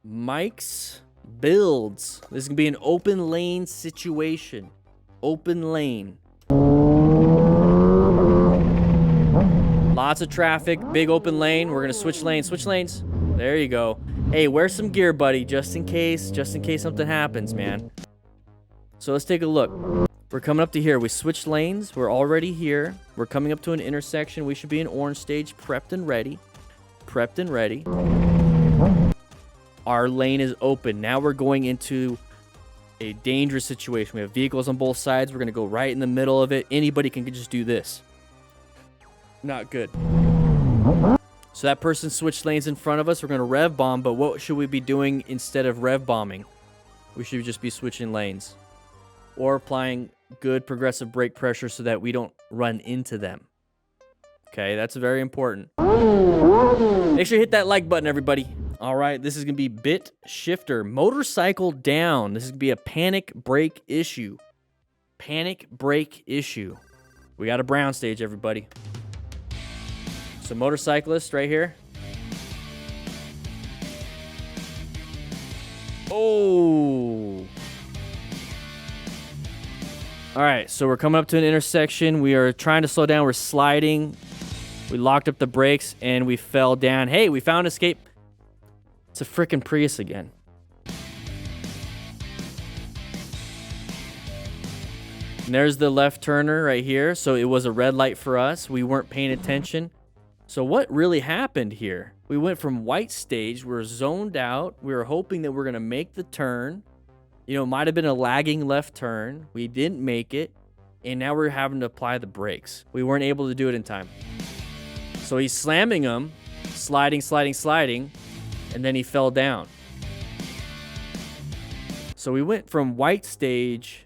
Mike's builds. This is gonna be an open lane situation. Open lane. Lots of traffic, big open lane. We're gonna switch lanes, switch lanes. There you go. Hey, wear some gear, buddy, just in case something happens, man. So let's take a look. We're coming up to here. We switched lanes. We're already here. We're coming up to an intersection. We should be in orange stage, prepped and ready. Prepped and ready. Our lane is open. Now we're going into a dangerous situation. We have vehicles on both sides. We're going to go right in the middle of it. Anybody can just do this. Not good. So that person switched lanes in front of us. We're going to rev bomb, but what should we be doing instead of rev bombing? We should just be switching lanes or applying good progressive brake pressure so that we don't run into them. Okay, that's very important. Make sure you hit that like button, everybody. All right, this is going to be bit shifter. Motorcycle down. This is going to be a panic brake issue. Panic brake issue. We got a brown stage, everybody. So motorcyclist right here. Oh. All right, so we're coming up to an intersection. We are trying to slow down. We're sliding. We locked up the brakes, and we fell down. Hey, we found escape. It's a frickin' Prius again. And there's the left turner right here. So it was a red light for us. We weren't paying attention. So what really happened here? We went from white stage. We were zoned out. We were hoping that we're going to make the turn. You know, it might have been a lagging left turn. We didn't make it. And now we're having to apply the brakes. We weren't able to do it in time. So he's slamming them, sliding, sliding, sliding. And then he fell down. So we went from white stage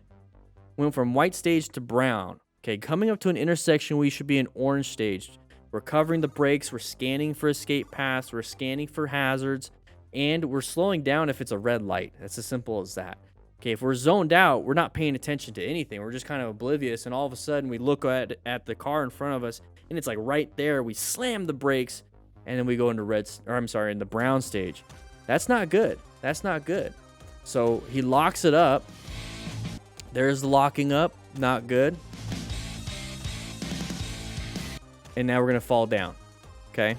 to brown. Okay, coming up to an intersection, we should be in orange stage. We're covering the brakes. We're scanning for escape paths. We're scanning for hazards. And we're slowing down if it's a red light. That's as simple as that. Okay, if we're zoned out, we're not paying attention to anything. We're just kind of oblivious. And all of a sudden, we look at the car in front of us, and it's like right there. We slam the brakes. And then we go into in the brown stage. That's not good. That's not good. So he locks it up. There's the locking up. Not good. And now we're going to fall down. Okay.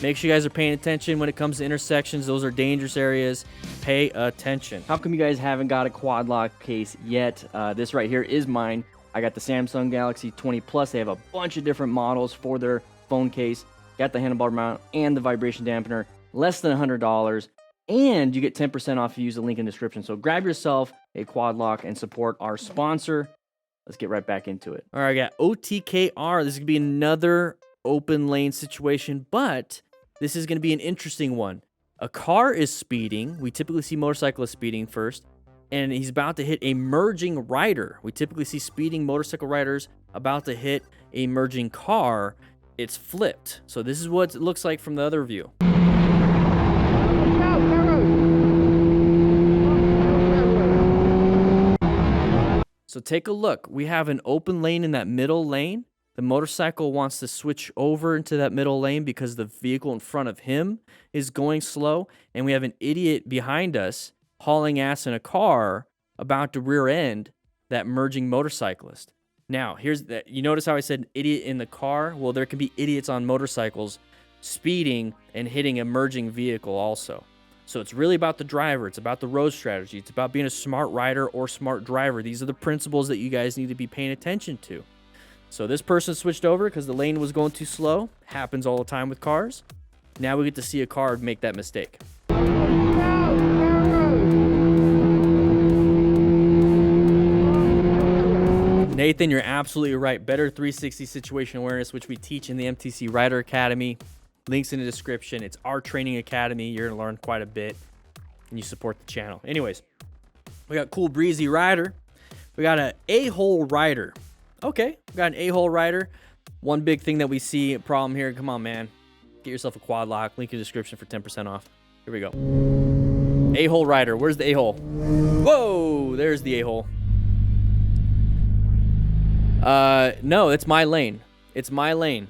Make sure you guys are paying attention when it comes to intersections. Those are dangerous areas. Pay attention. How come you guys haven't got a quad lock case yet? This right here is mine. I got the Samsung Galaxy 20 Plus. They have a bunch of different models for their phone case. Got the handlebar mount and the vibration dampener, less than $100, and you get 10% off if you use the link in the description. So grab yourself a quad lock and support our sponsor. Let's get right back into it. All right, I got OTKR. This is going to be another open lane situation, but this is going to be an interesting one. A car is speeding. We typically see motorcyclists speeding first, and he's about to hit a merging rider. We typically see speeding motorcycle riders about to hit a merging car. It's flipped. So this is what it looks like from the other view. So take a look. We have an open lane in that middle lane. The motorcycle wants to switch over into that middle lane because the vehicle in front of him is going slow. And we have an idiot behind us hauling ass in a car about to rear end that merging motorcyclist. Now, here's that. You notice how I said idiot in the car? Well, there can be idiots on motorcycles speeding and hitting a merging vehicle also. So it's really about the driver. It's about the road strategy. It's about being a smart rider or smart driver. These are the principles that you guys need to be paying attention to. So this person switched over because the lane was going too slow. Happens all the time with cars. Now we get to see a car make that mistake. Nathan, you're absolutely right. Better 360 situation awareness, which we teach in the MTC Rider Academy. Links in the description. It's our training academy. You're going to learn quite a bit, and you support the channel. Anyways, we got cool breezy rider. We got an a-hole rider. Okay, we got an a-hole rider. One big thing that we see a problem here. Come on, man. Get yourself a quad lock. Link in the description for 10% off. Here we go. A-hole rider. Where's the a-hole? Whoa, there's the a-hole. No, it's my lane. It's my lane.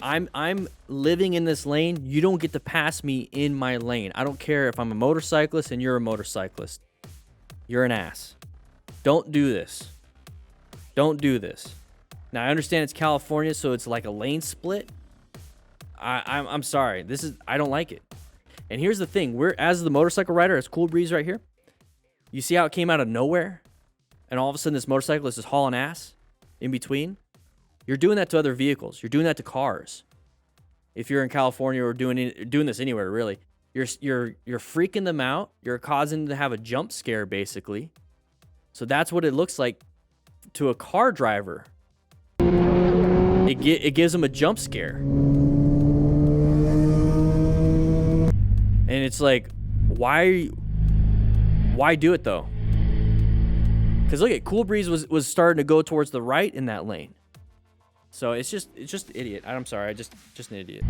I'm living in this lane. You don't get to pass me in my lane. I don't care if I'm a motorcyclist and you're a motorcyclist. You're an ass. Don't do this. Don't do this. Now, I understand it's California, so it's like a lane split. I'm sorry. I don't like it. And here's the thing. We're, as the motorcycle rider, as Cool Breeze right here, you see how it came out of nowhere? And all of a sudden, this motorcyclist is hauling ass in between? You're doing that to other vehicles. You're doing that to cars. If you're in California or doing this anywhere, really, you're freaking them out. You're causing them to have a jump scare, basically. So that's what it looks like to a car driver. It gives them a jump scare. And it's like, why do it though? Because look at Cool Breeze was starting to go towards the right in that lane. So it's just idiot. I'm sorry, just an idiot.